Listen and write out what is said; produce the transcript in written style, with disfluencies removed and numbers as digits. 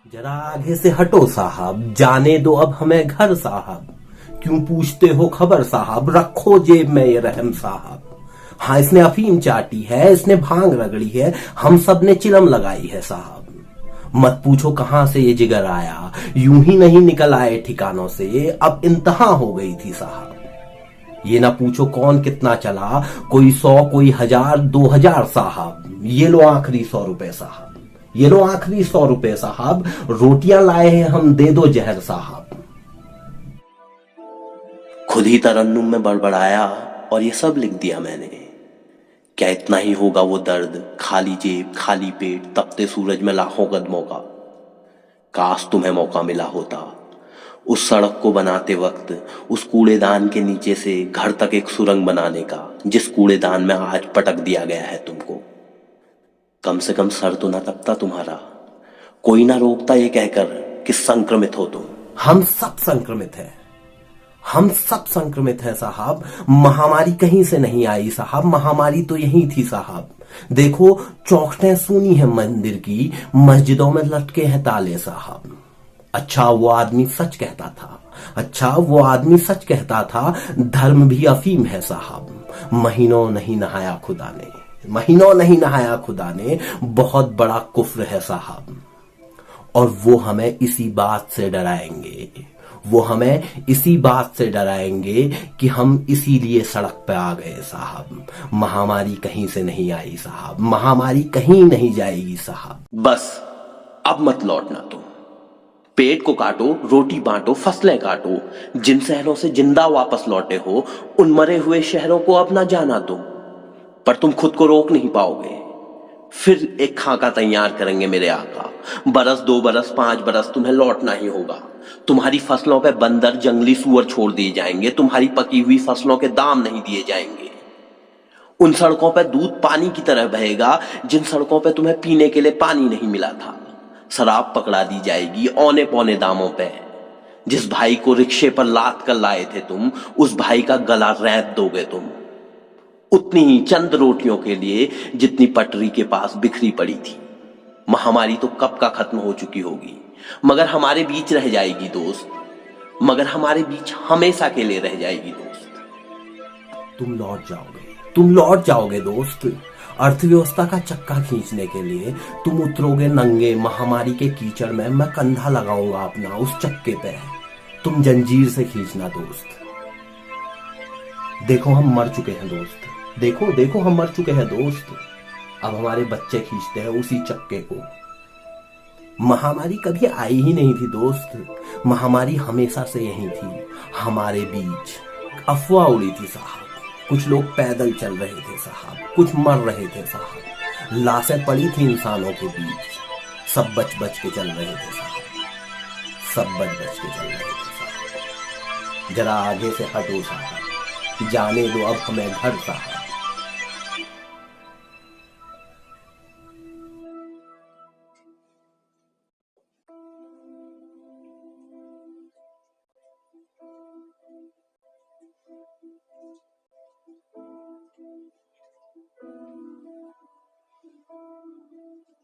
जरा आगे से हटो साहब, जाने दो अब हमें घर साहब। क्यों पूछते हो खबर साहब, रखो जेब में ये रहम साहब। हाँ, इसने अफीम चाटी है, इसने भांग रगड़ी है, हम सब ने चिलम लगाई है साहब। मत पूछो कहां से ये जिगर आया, यूं ही नहीं निकल आए ठिकानों से, अब इंतहा हो गई थी साहब। ये ना पूछो कौन कितना चला, कोई 100 कोई 1000 2000 साहब। ये लो आखिरी 100 रुपए साहब, ये लो आखिरी 100 रुपए साहब। रोटियां लाए हैं हम, दे दो जहर साहब। खुद ही तरन्नुम में बड़बड़ाया और ये सब लिख दिया मैंने। क्या इतना ही होगा वो दर्द, खाली जेब खाली पेट, तपते सूरज में लाखों कदमों का। काश तुम्हें मौका मिला होता उस सड़क को बनाते वक्त, उस कूड़ेदान के नीचे से घर तक एक सुरंग बनाने का, जिस कूड़ेदान में आज पटक दिया गया है तुमको। कम से कम सर तो ना तपता तुम्हारा, कोई ना रोकता ये कहकर कि संक्रमित हो तुम। हम सब संक्रमित हैं, हम सब संक्रमित हैं साहब। महामारी कहीं से नहीं आई साहब, महामारी तो यही थी साहब। देखो चौखटें सूनी है मंदिर की, मस्जिदों में लटके हैं ताले साहब। अच्छा वो आदमी सच कहता था, अच्छा वो आदमी सच कहता था, धर्म भी अफीम है साहब। महीनों नहीं नहाया खुदा ने, महीनों नहीं नहाया खुदा ने, बहुत बड़ा कुफ्र है साहब। और वो हमें इसी बात से डराएंगे, वो हमें इसी बात से डराएंगे कि हम इसीलिए सड़क पे आ गए साहब। महामारी कहीं से नहीं आई साहब, महामारी कहीं नहीं जाएगी साहब। बस अब मत लौटना तुम, पेट को काटो, रोटी बांटो, फसलें काटो। जिन शहरों से जिंदा वापस लौटे हो, उन मरे हुए शहरों को अब ना जाना तुम। पर तुम खुद को रोक नहीं पाओगे, फिर एक खाका तैयार करेंगे मेरे आका। बरस 2 बरस 5 बरस तुम्हें लौटना ही होगा। तुम्हारी फसलों पे बंदर जंगली सुअर छोड़ दिए जाएंगे, तुम्हारी पकी हुई फसलों के दाम नहीं दिए जाएंगे। उन सड़कों पे दूध पानी की तरह बहेगा जिन सड़कों पे तुम्हें पीने के लिए पानी नहीं मिला था। शराब पकड़ा दी जाएगी औने पौने दामों पे। जिस भाई को रिक्शे पर लाद कर लाए थे तुम, उस भाई का गला रैप दोगे तुम, उतनी ही चंद रोटियों के लिए जितनी पटरी के पास बिखरी पड़ी थी। महामारी तो कब का खत्म हो चुकी होगी, मगर हमारे बीच रह जाएगी दोस्त, मगर हमारे बीच हमेशा के लिए रह जाएगी दोस्त। तुम लौट जाओगे, तुम लौट जाओगे दोस्त। अर्थव्यवस्था का चक्का खींचने के लिए तुम उतरोगे नंगे महामारी के कीचड़ में, मैं कंधा लगाऊंगा अपना उस चक्के पे, तुम जंजीर से खींचना दोस्त। देखो हम मर चुके हैं दोस्त, देखो देखो हम मर चुके हैं दोस्त। अब हमारे बच्चे खींचते हैं उसी चक्के को। महामारी कभी आई ही नहीं थी दोस्त, महामारी हमेशा से यही थी हमारे बीच। अफवाह उड़ी थी साहब, कुछ लोग पैदल चल रहे थे साहब, कुछ मर रहे थे साहब, लाशें पड़ी थी इंसानों के बीच, सब बच बच के चल रहे थे साहब, सब बच बच के चल रहे थे साहब। जरा आगे से हटो साहब, जाने दो अब हमें घर साहब।